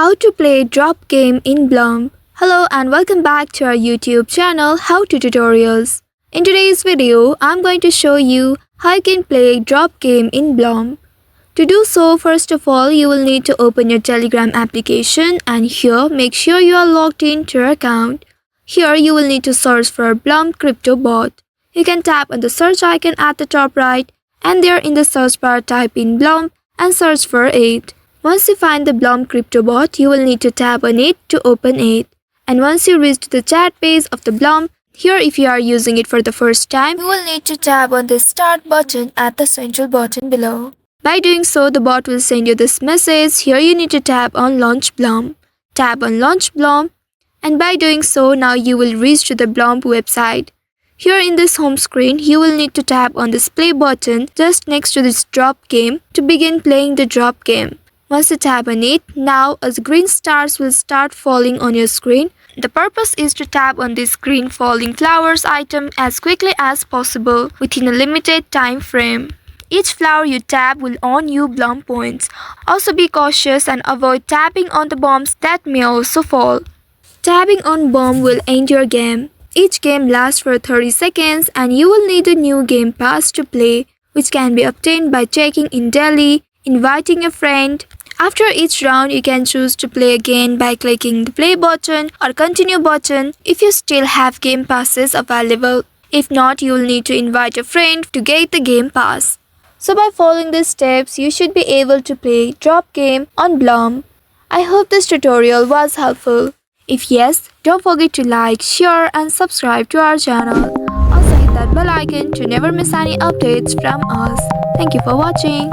How to play drop game in Blum. Hello and welcome back to our YouTube channel How to Tutorials. In today's video, I'm going to show you how you can play drop game in Blum. To do so, first of all, you will need to open your Telegram application and here make sure you are logged into your account. Here you will need to search for Blum crypto bot. You can tap on the search icon at the top right and there in the search bar type in Blum and search for it. Once you find the Blum crypto bot, you will need to tap on it to open it. And once you reach the chat page of the Blum, here if you are using it for the first time, you will need to tap on the start button at the central button below. By doing so, the bot will send you this message. Here you need to tap on launch Blum. Tap on launch Blum. And by doing so, now you will reach to the Blum website. Here in this home screen, you will need to tap on this play button just next to this drop game to begin playing the drop game. Once you tap on it, now as green stars will start falling on your screen. The purpose is to tap on this green falling flowers item as quickly as possible within a limited time frame. Each flower you tap will earn you Blum points. Also be cautious and avoid tapping on the bombs that may also fall. Tapping on bomb will end your game. Each game lasts for 30 seconds and you will need a new game pass to play, which can be obtained by checking in daily, inviting a friend. After each round, you can choose to play again by clicking the play button or continue button if you still have game passes available. If not, you will need to invite a friend to get the game pass. So by following these steps, you should be able to play drop game on Blum. I hope this tutorial was helpful. If yes, don't forget to like, share and subscribe to our channel. Also hit that bell icon to never miss any updates from us. Thank you for watching.